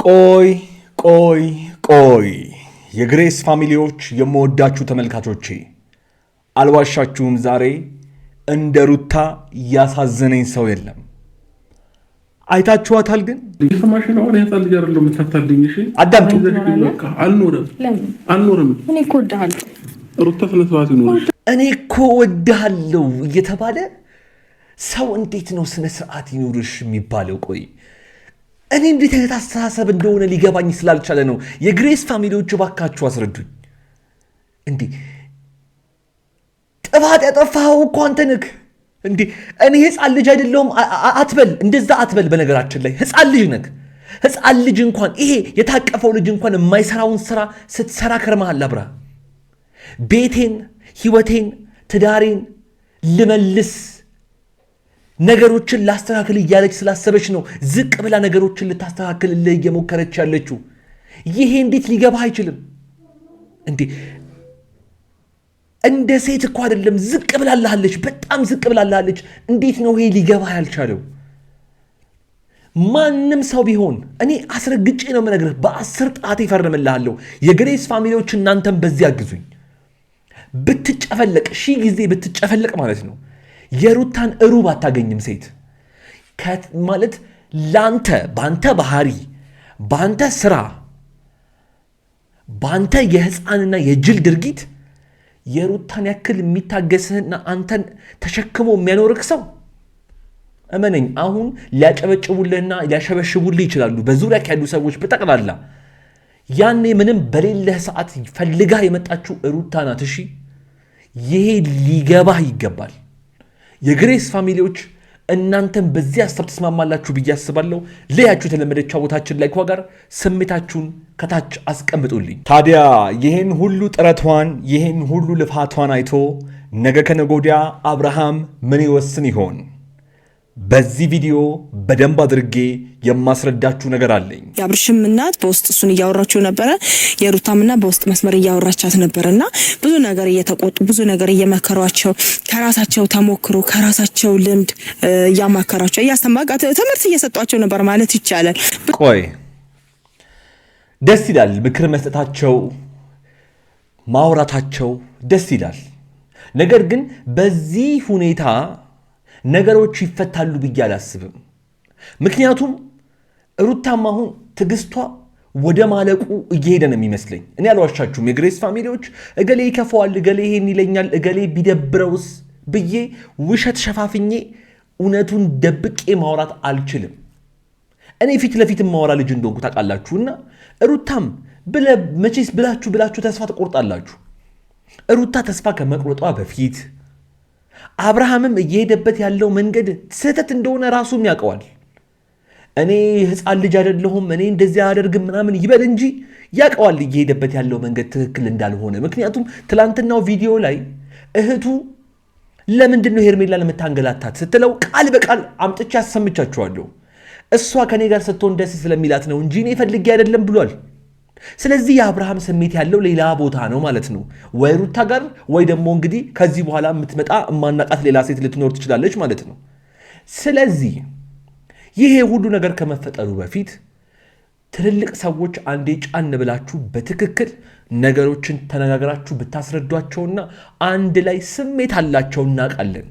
ቆይ ቆይ ቆይ የግሬስ ፋሚሊዎች የምወዳችሁ ተመልካቾቼ አልዋሻችሁም። ዛሬ እንደ ሩታ ያሳዘነኝ ሰው የለም። አይታችኋታል ግን ይፈማሽና ወሬ ያጣል ይጀራሉ መታታልኝ። እሺ አዳምጡ። አልኖርም እኔ እኮ ወድሃለሁ ሩታ ስነስርዓት ይኖርሽ። እኔ እኮ ወድሃለሁ እየተባለ ሰው እንዴት ነው ስነ ስርዓት ይኖርሽ የሚባለው? ቆይ እኔ እንዴት አይነት አስተሳሰብ እንደሆነ ሊገባኝ ስላልቻለ ነው። የግሬስ ፋሚሊዎች ባካችሁ አስረዱኝ። እንዴ ጥፋት ያጠፋኸው እኮ አንተ ነህ። እንዴ እኔ ህፃን ልጅ አይደለሁም አትበል፣ እንደዛ አትበል። በነገራችን ላይ ህፃን ልጅ ነህ። ህፃን ልጅ እንኳን ይሄ የታቀፈው ልጅ እንኳን የማይሰራውን ስራ ስትሰራ ከርመሃል። አብራ ቤቴን፣ ህይወቴን፣ ትዳሬን ልመልስ ነገሮችን ላስተካክል እያለች ስላሰበች ነው ዝቅ ብላ ነገሮችን ልታስተካክልልህ እየሞከረች ያለችው። ይሄ እንዴት ሊገባህ አይችልም? እንዴ እንደ ሴት እኮ አይደለም፣ ዝቅ ብላልሃለች፣ በጣም ዝቅ ብላልሃለች። እንዴት ነው ይሄ ሊገባህ ያልቻለው? ማንም ሰው ቢሆን እኔ አስረግጬ ነው የምነግርህ፣ በ10 ጣቴ ይፈርምልሃለሁ። የግሬስ ፋሚሊዎች እናንተም በዚህ አግዙኝ። ብትጨፈለቅ 1000 ጊዜ ብትጨፈለቅ ማለት ነው የሩታን እሩብ አታገኝም። ሴት ማለት ላንተ ባንተ ባህሪ፣ ባንተ ስራ፣ ባንተ የህፃንና የጅል ድርጊት የሩታን ያክል የሚታገስህና አንተን ተሸክሞ የሚያኖርክ ሰው እመነኝ፣ አሁን ሊያጨበጭቡልህና ሊያሸበሽቡልህ ይችላሉ በዙሪያ ያሉ ሰዎች በጠቅላላ። ያኔ ምንም በሌለህ ሰዓት ፈልጋ የመጣችው ሩታ ናት። እሺ ይሄ ሊገባህ ይገባል። የግሬስ ፋሚሊዎች እናንተም በዚህ ሀሳብ ተስማማላችሁ ብዬ አስባለሁ። ለያችሁ የተለመደች ቦታችን ላይ ጋር ስሜታችሁን ከታች አስቀምጡልኝ። ታዲያ ይህን ሁሉ ጥረቷን ይህን ሁሉ ልፋቷን አይቶ ነገ ከነገ ወዲያ አብርሃም ምን ይወስን ይሆን? በዚህ ቪዲዮ በደንብ አድርጌ የማስረዳችሁ ነገር አለኝ። የአብርሽም እናት በውስጥ እሱን እያወራችው ነበረ፣ የሩታም እናት በውስጥ መስመር እያወራቻት ነበርና ብዙ ነገር እየተቆጡ ብዙ ነገር እየመከሯቸው ከራሳቸው ተሞክሮ ከራሳቸው ልምድ እያማከሯቸው እያስተማቃት ትምህርት እየሰጧቸው ነበር ማለት ይቻላል። ቆይ ደስ ይላል፣ ምክር መስጠታቸው ማውራታቸው ደስ ይላል። ነገር ግን በዚህ ሁኔታ ነገሮች ይፈታሉ ብዬ አላስብም። ምክንያቱም ሩታም አሁን ትዕግስቷ ወደ ማለቁ እየሄደ ነው የሚመስለኝ። እኔ አልዋሻችሁም የግሬስ ፋሚሊዎች፣ እገሌ ይከፋዋል፣ እገሌ ይሄን ይለኛል፣ እገሌ ቢደብረውስ ብዬ ውሸት ሸፋፍኜ እውነቱን ደብቄ ማውራት አልችልም። እኔ ፊት ለፊት ማወራ ልጅ እንደሆንኩ ታውቃላችሁና ሩታም መቼስ ብላችሁ ተስፋ ትቆርጣላችሁ። ሩታ ተስፋ ከመቁረጧ በፊት አብርሃምም እየሄደበት ያለው መንገድ ስህተት እንደሆነ ራሱም ያውቀዋል። እኔ ህፃን ልጅ አይደለሁም እኔ እንደዚህ አያደርግም ምናምን ይበል እንጂ ያውቀዋል እየሄደበት ያለው መንገድ ትክክል እንዳልሆነ። ምክንያቱም ትላንትናው ቪዲዮ ላይ እህቱ ለምንድን ነው ሄርሜላን የምታንገላታት ስትለው ቃል በቃል አምጥቼ አሰምቻችኋለሁ። እሷ ከኔ ጋር ስትሆን ደስ ስለሚላት ነው እንጂ እኔ ፈልጌ አይደለም ብሏል። ስለዚህ የአብርሃም ስሜት ያለው ሌላ ቦታ ነው ማለት ነው። ወይ ሩታ ጋር ወይ ደግሞ እንግዲህ ከዚህ በኋላ የምትመጣ እማናቃት ሌላ ሴት ልትኖር ትችላለች ማለት ነው። ስለዚህ ይሄ ሁሉ ነገር ከመፈጠሩ በፊት ትልልቅ ሰዎች አንዴ ጫን ብላችሁ በትክክል ነገሮችን ተነጋግራችሁ ብታስረዷቸውና አንድ ላይ ስሜት አላቸው እናውቃለን፣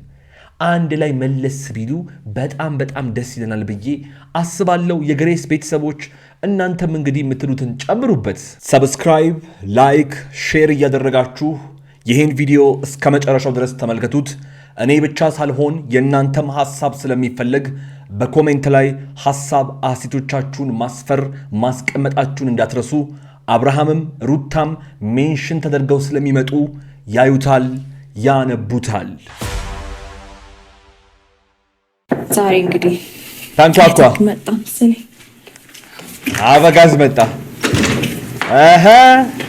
አንድ ላይ መለስ ቢሉ በጣም በጣም ደስ ይለናል ብዬ አስባለሁ። የግሬስ ቤተሰቦች እናንተም እንግዲህ የምትሉትን ጨምሩበት። ሰብስክራይብ፣ ላይክ፣ ሼር እያደረጋችሁ ይህን ቪዲዮ እስከ መጨረሻው ድረስ ተመልከቱት። እኔ ብቻ ሳልሆን የእናንተም ሐሳብ ስለሚፈለግ በኮሜንት ላይ ሐሳብ አስተያየቶቻችሁን ማስቀመጣችሁን እንዳትረሱ። አብርሃምም ሩታም ሜንሽን ተደርገው ስለሚመጡ ያዩታል፣ ያነቡታል። ዛሬ እንግዲህ ታንኳኳ መጣ መሰለኝ። አበጋዝ መጣ።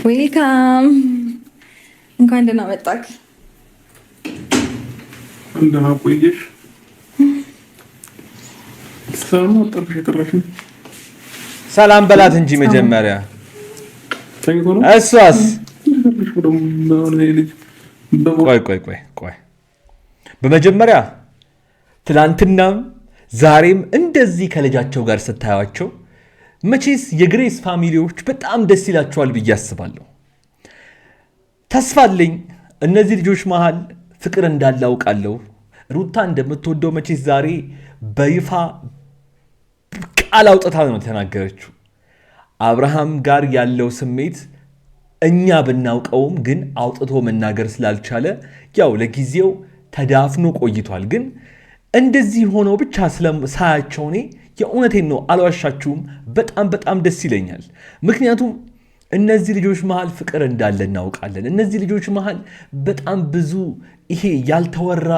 ዌልካም፣ እንኳን ደህና መጣክ። እንደና ቆየሽ። ሰላም በላት እንጂ መጀመሪያ እሷስ። ቆይ በመጀመሪያ ትላንትናም ዛሬም እንደዚህ ከልጃቸው ጋር ስታያቸው መቼስ የግሬስ ፋሚሊዎች በጣም ደስ ይላቸዋል ብዬ አስባለሁ። ተስፋ አለኝ እነዚህ ልጆች መሃል ፍቅር እንዳለ አውቃለሁ። ሩታ እንደምትወደው መቼስ ዛሬ በይፋ ቃል አውጥታ ነው ተናገረችው። አብርሃም ጋር ያለው ስሜት እኛ ብናውቀውም ግን አውጥቶ መናገር ስላልቻለ ያው ለጊዜው ተዳፍኖ ቆይቷል። ግን እንደዚህ ሆኖ ብቻ ሳያቸው እኔ የእውነቴን ነው አልዋሻችሁም፣ በጣም ደስ ይለኛል። ምክንያቱም እነዚህ ልጆች መሃል ፍቅር እንዳለ እናውቃለን። እነዚህ ልጆች መሃል በጣም ብዙ ይሄ ያልተወራ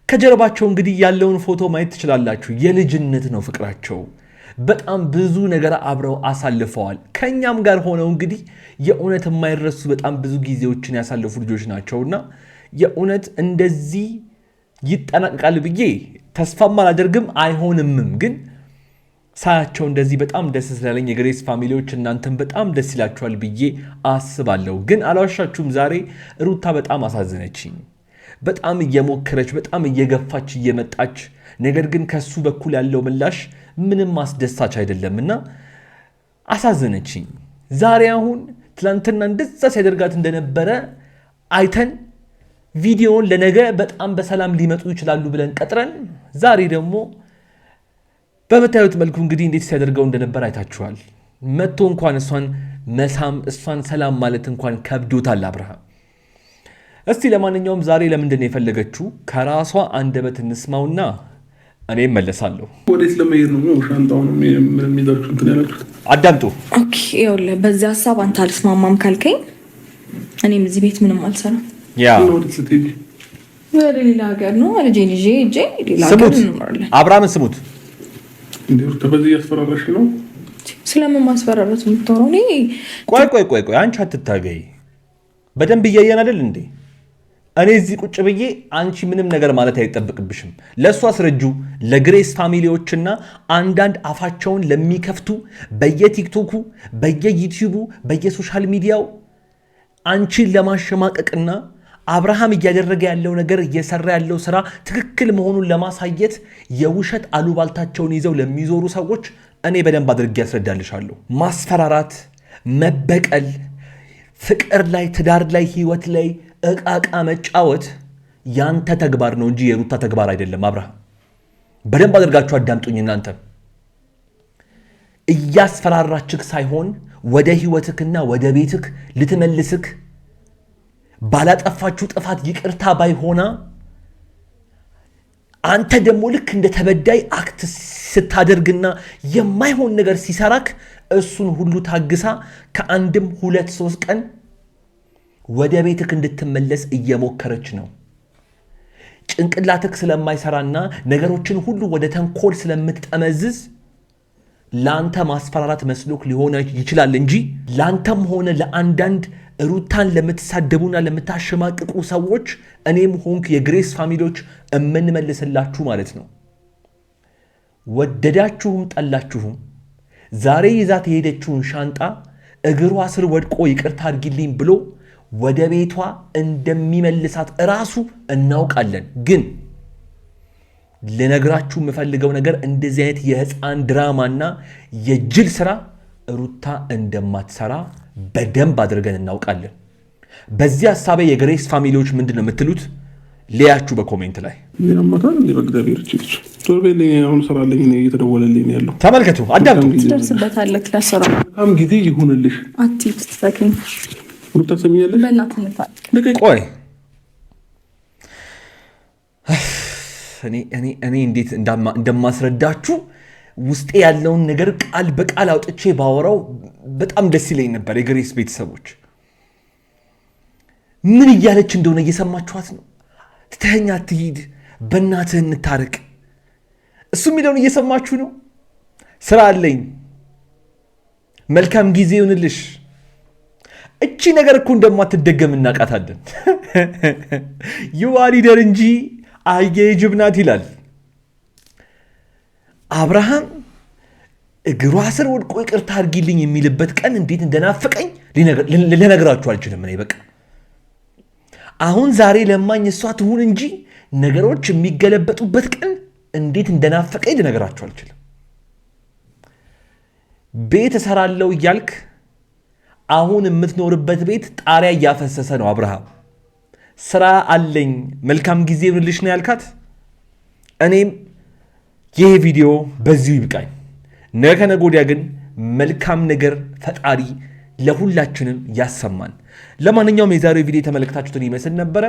ከጀርባቸው እንግዲህ ያለውን ፎቶ ማየት ትችላላችሁ። የልጅነት ነው ፍቅራቸው። በጣም ብዙ ነገር አብረው አሳልፈዋል። ከኛም ጋር ሆነው እንግዲህ የእውነት የማይረሱ በጣም ብዙ ጊዜዎችን ያሳለፉ ልጆች ናቸውና የእውነት እንደዚህ ይጠናቀቃል ብዬ ተስፋም አላደርግም፣ አይሆንምም። ግን ሳያቸው እንደዚህ በጣም ደስ ስላለኝ የግሬስ ፋሚሊዎች እናንተም በጣም ደስ ይላችኋል ብዬ አስባለሁ። ግን አልዋሻችሁም ዛሬ ሩታ በጣም አሳዘነችኝ። በጣም እየሞከረች በጣም እየገፋች እየመጣች ነገር ግን ከሱ በኩል ያለው ምላሽ ምንም አስደሳች አይደለምና አሳዘነችኝ። ዛሬ አሁን ትላንትና እንደዛ ሲያደርጋት እንደነበረ አይተን ቪዲዮውን ለነገ በጣም በሰላም ሊመጡ ይችላሉ ብለን ቀጥረን ዛሬ ደግሞ በምታዩት መልኩ እንግዲህ እንዴት ሲያደርገው እንደነበር አይታችኋል። መጥቶ እንኳን እሷን መሳም እሷን ሰላም ማለት እንኳን ከብዶታል አብርሃም። እስቲ ለማንኛውም ዛሬ ለምንድን ነው የፈለገችው ከራሷ አንደበት እንስማውና እኔ መለሳለሁ። ወዴት ለመሄድ ነው? ሻንጣውን የሚደርሱ እንትን ያላችሁት አዳምጡ። ኦኬ ይኸውልህ፣ በዚህ ሀሳብ አንተ አልስማማም ካልከኝ እኔም እዚህ ቤት ምንም አልሰራም። ያ ወዴት ስትሄጂ? ወደ ሌላ ሀገር ነው ልጄን ይዤ ሌላ ሀገር እንኖራለን። አብርሃምን ስሙት። እንዴ በዚህ እያስፈራራሽ ነው? ስለምን ማስፈራራት የምትወራው? ቆይ አንቺ አትታገይ። በደንብ እያየን አይደል እንዴ? እኔ እዚህ ቁጭ ብዬ አንቺ ምንም ነገር ማለት አይጠብቅብሽም። ለእሷ አስረጁ። ለግሬስ ፋሚሊዎችና አንዳንድ አፋቸውን ለሚከፍቱ በየቲክቶኩ በየዩቲዩቡ በየሶሻል ሚዲያው አንቺን ለማሸማቀቅና አብርሃም እያደረገ ያለው ነገር እየሰራ ያለው ስራ ትክክል መሆኑን ለማሳየት የውሸት አሉባልታቸውን ይዘው ለሚዞሩ ሰዎች እኔ በደንብ አድርጌ ያስረዳልሻለሁ። ማስፈራራት፣ መበቀል፣ ፍቅር ላይ፣ ትዳር ላይ፣ ህይወት ላይ እቃቃ መጫወት ያንተ ተግባር ነው እንጂ የሩታ ተግባር አይደለም። አብርሃም በደንብ አድርጋችሁ አዳምጡኝ። እናንተ እያስፈራራችክ ሳይሆን ወደ ህይወትክና ወደ ቤትክ ልትመልስክ ባላጠፋችሁ ጥፋት ይቅርታ ባይሆና አንተ ደግሞ ልክ እንደ ተበዳይ አክት ስታደርግና የማይሆን ነገር ሲሰራክ እሱን ሁሉ ታግሳ ከአንድም 2-3 ቀን ወደ ቤትክ እንድትመለስ እየሞከረች ነው። ጭንቅላትክ ስለማይሰራና ነገሮችን ሁሉ ወደ ተንኮል ስለምትጠመዝዝ ላንተ ማስፈራራት መስሎክ ሊሆን ይችላል እንጂ ላንተም ሆነ ለአንዳንድ ሩታን ለምትሳደቡና ለምታሸማቅቁ ሰዎች እኔም ሆንክ የግሬስ ፋሚሊዎች እምንመልስላችሁ ማለት ነው። ወደዳችሁም ጠላችሁም ዛሬ ይዛት የሄደችውን ሻንጣ እግሯ ስር ወድቆ ይቅርታ አድርጊልኝ ብሎ ወደ ቤቷ እንደሚመልሳት እራሱ እናውቃለን። ግን ልነግራችሁ የምፈልገው ነገር እንደዚህ አይነት የህፃን ድራማና የጅል ስራ ሩታ እንደማትሰራ በደንብ አድርገን እናውቃለን። በዚህ ሐሳቤ የግሬስ ፋሚሊዎች ምንድን ነው የምትሉት? ሊያችሁ በኮሜንት ላይ ያማታል። በእግዚአብሔር ችግር ቶርቤል አሁን ሰራለኝ ነው እየተደወለልኝ ያለው። ተመልከቱ፣ አዳምጡ። ትደርስበታለህ። ለሰራ በጣም ጊዜ ይሁንልሽ። አትይት ፈኪን ሩታ ሰሚያለሽ። በእናትህ እንፋቅ። ቆይ እኔ እንዴት እንደማስረዳችሁ ውስጤ ያለውን ነገር ቃል በቃል አውጥቼ ባወራው በጣም ደስ ይለኝ ነበር። የግሬስ ቤተሰቦች ምን እያለች እንደሆነ እየሰማችኋት ነው። ትተኸኝ አትሂድ፣ በእናትህ እንታረቅ፣ እሱ የሚለውን እየሰማችሁ ነው። ስራ አለኝ፣ መልካም ጊዜ ይሁንልሽ። እቺ ነገር እኮ እንደማትደገም እናቃታለን። ይዋ ሊደር እንጂ አህያ ጅብ ናት ይላል አብርሃም። እግሯ ስር ወድቆ ይቅርታ አድርጊልኝ የሚልበት ቀን እንዴት እንደናፈቀኝ ልነግራችሁ አልችልም። እኔ በቃ አሁን ዛሬ ለማኝ እሷ ትሁን እንጂ ነገሮች የሚገለበጡበት ቀን እንዴት እንደናፈቀኝ ልነግራችሁ አልችልም። ቤት እሰራለሁ እያልክ አሁን የምትኖርበት ቤት ጣሪያ እያፈሰሰ ነው። አብርሃም ስራ አለኝ መልካም ጊዜ ይሁንልሽ ነው ያልካት። እኔም ይህ ቪዲዮ በዚሁ ይብቃኝ። ነገ ወዲያ ግን መልካም ነገር ፈጣሪ ለሁላችንም ያሰማን። ለማንኛውም የዛሬው ቪዲዮ ተመልክታችሁትን ይመስል ነበረ።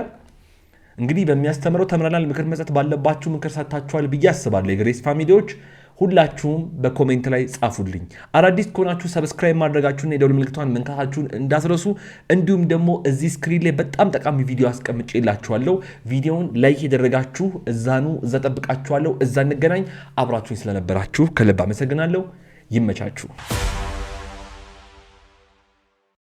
እንግዲህ በሚያስተምረው ተምረናል፣ ምክር መስጠት ባለባችሁ ምክር ሰጥታችኋል ብዬ አስባለሁ። የግሬስ ፋሚሊዎች ሁላችሁም በኮሜንት ላይ ጻፉልኝ። አዳዲስ ከሆናችሁ ሰብስክራይብ ማድረጋችሁን የደወል ምልክቷን መንካታችሁን እንዳትረሱ። እንዲሁም ደግሞ እዚህ ስክሪን ላይ በጣም ጠቃሚ ቪዲዮ አስቀምጬላችኋለሁ። ቪዲዮውን ላይክ ያደረጋችሁ እዛ ጠብቃችኋለሁ። እዛ እንገናኝ። አብራችሁኝ ስለነበራችሁ ከልብ አመሰግናለሁ። ይመቻችሁ።